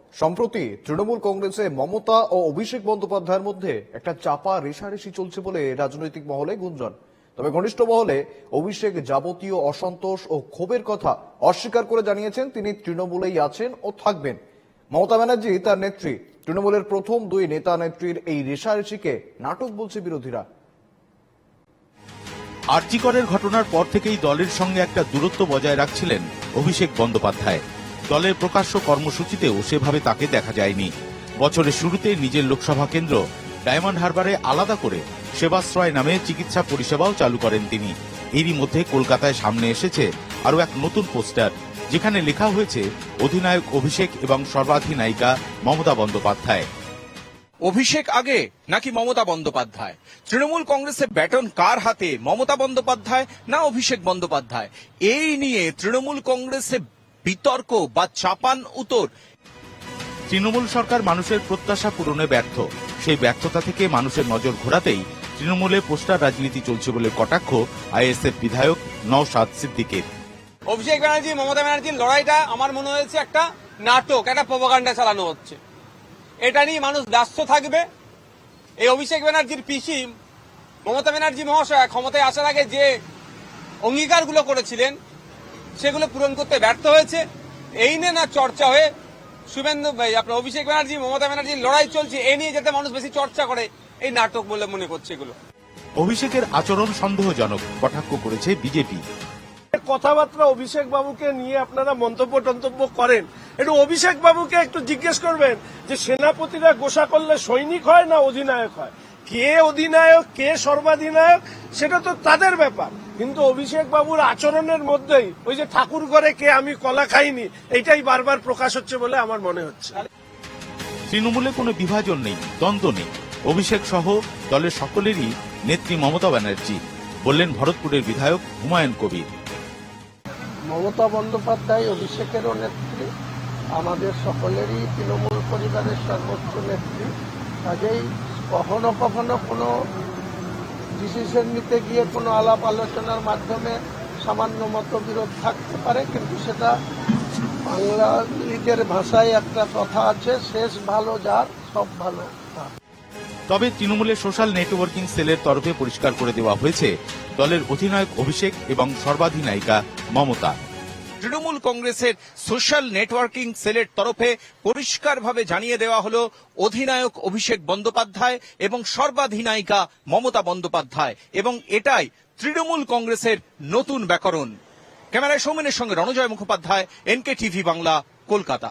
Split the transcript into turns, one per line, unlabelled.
সম্প্রতি তৃণমূল কংগ্রেসে মমতা ও অভিষেক বন্দ্যোপাধ্যায়ের মধ্যে একটা চাপা রেষারেষি চলছে বলে রাজনৈতিক মহলে গুঞ্জন। তবে ঘনিষ্ঠ মহলে অভিষেক যাবতীয় অসন্তোষ ও ক্ষোভের কথা অস্বীকার করে জানিয়েছেন তিনি তৃণমূলেই আছেন ও থাকবেন। মমতা ব্যানার্জি তার নেত্রী, তৃণমূলের প্রথম দুই নেতা নেত্রীর এই রেষারেষিকে নাটক বলছে বিরোধীরা।
আরজি করের ঘটনার পর থেকেই দলের সঙ্গে একটা দূরত্ব বজায় রাখছিলেন অভিষেক বন্দ্যোপাধ্যায়। দলের প্রকাশ্য কর্মসূচিতেও সেভাবে তাকে দেখা যায়নি। বছরের শুরুতে নিজের লোকসভা কেন্দ্র ডায়মন্ড হারবারে আলাদা করে সেবাশ্রয় নামে চিকিৎসা পরিষেবাও চালু করেন তিনি। এরই মধ্যে কলকাতায় সামনে এসেছে আরো এক নতুন পোস্টার, যেখানে লেখা হয়েছে অধিনায়ক অভিষেক এবং সর্বাধিনায়িকা মমতা বন্দ্যোপাধ্যায়।
অভিষেক আগে নাকি মমতা বন্দ্যোপাধ্যায়? তৃণমূল কংগ্রেসের ব্যাটন কার হাতে, মমতা বন্দ্যোপাধ্যায় না অভিষেক বন্দ্যোপাধ্যায়? এই নিয়ে তৃণমূল কংগ্রেসে বিতর্ক বা চাপান উত্তর।
তৃণমূল সরকার মানুষের প্রত্যাশা পূরণে ব্যর্থ। সেই ব্যর্থতা থেকে মানুষের নজর ঘোরাতেই তৃণমূলে পোস্টার রাজনীতি চলছে বলে কটাক্ষ আইএসএফ বিধায়ক নওশাদ সিদ্দিকের।
অভিষেক ব্যানার্জি মমতা ব্যানার্জির লড়াইটা আমার মনে হয়েছে একটা নাটক, একটা প্রোপাগান্ডা চালানো হচ্ছে। এটা নিয়ে মানুষ ব্যস্ত থাকবে। এই অভিষেক ব্যানার্জির পিসি মমতা ব্যানার্জি মহাশয় ক্ষমতায় আসার আগে যে অঙ্গীকারগুলো করেছিলেন সেগুলো পূরণ করতে ব্যর্থ হয়েছে। এই নিয়ে না চর্চা হয়ে শুভেন্দু আপনার অভিষেক ব্যানার্জি মমতা ব্যানার্জির লড়াই চলছে, এই নিয়ে যাতে মানুষ বেশি চর্চা করে, এই নাটক বলে মনে করছে এগুলো।
অভিষেকের আচরণ সন্দেহজনক কটাক্ষ করেছে বিজেপি।
কথাবার্তা অভিষেক বাবুকে নিয়ে আপনারা মন্তব্য করেন, একটু অভিষেক বাবুকে একটু জিজ্ঞেস করবেন যে সেনাপতিরা গোসা করলে সৈনিক হয় না অধিনায়ক হয়? কে অধিনায়ক কে সর্বাধিনায়ক সেটা তো তাদের ব্যাপার, কিন্তু অভিষেক বাবুর আচরণের মধ্যেই ওই যে ঠাকুর ঘরে কে আমি কলা খাইনি এটাই বারবার প্রকাশ হচ্ছে বলে আমার মনে হচ্ছে।
তৃণমূলে কোনো বিভাজন নেই, দ্বন্দ্ব নেই। অভিষেক সহ দলের সকলেরই নেত্রী মমতা ব্যানার্জি, বললেন ভরতপুরের বিধায়ক হুমায়ুন কবির।
মমতা বন্দ্যোপাধ্যায় অভিষেকেরও নেত্রী, আমাদের সকলেরই তৃণমূল পরিবারের সর্বোচ্চ নেত্রী। কাজেই কখনো কখনো কোনো ডিসিশন নিতে গিয়ে কোনো আলাপ আলোচনার মাধ্যমে সামান্য মতবিরোধ থাকতে পারে, কিন্তু সেটা বাঙালিদের ভাষায় একটা কথা আছে, শেষ ভালো যার সব ভালো তার।
তবে তৃণমূলের সোশ্যাল নেটওয়ার্কিং সেলের তরফে পরিষ্কার করে দেওয়া হয়েছে দলের অধিনায়ক অভিষেক এবং সর্বাধিনায়িকা মমতা।
তৃণমূল কংগ্রেসের সোশ্যাল নেটওয়ার্কিং সেলের তরফে পরিষ্কারভাবে জানিয়ে দেওয়া হলো অধিনায়ক অভিষেক বন্দ্যোপাধ্যায় এবং সর্বাধিনায়িকা মমতা বন্দ্যোপাধ্যায়, এবং এটাই তৃণমূল কংগ্রেসের নতুন ব্যাকরণ। ক্যামেরায় সৌমেনের সঙ্গে রণজয় মুখোপাধ্যায়, NK টিভি বাংলা, কলকাতা।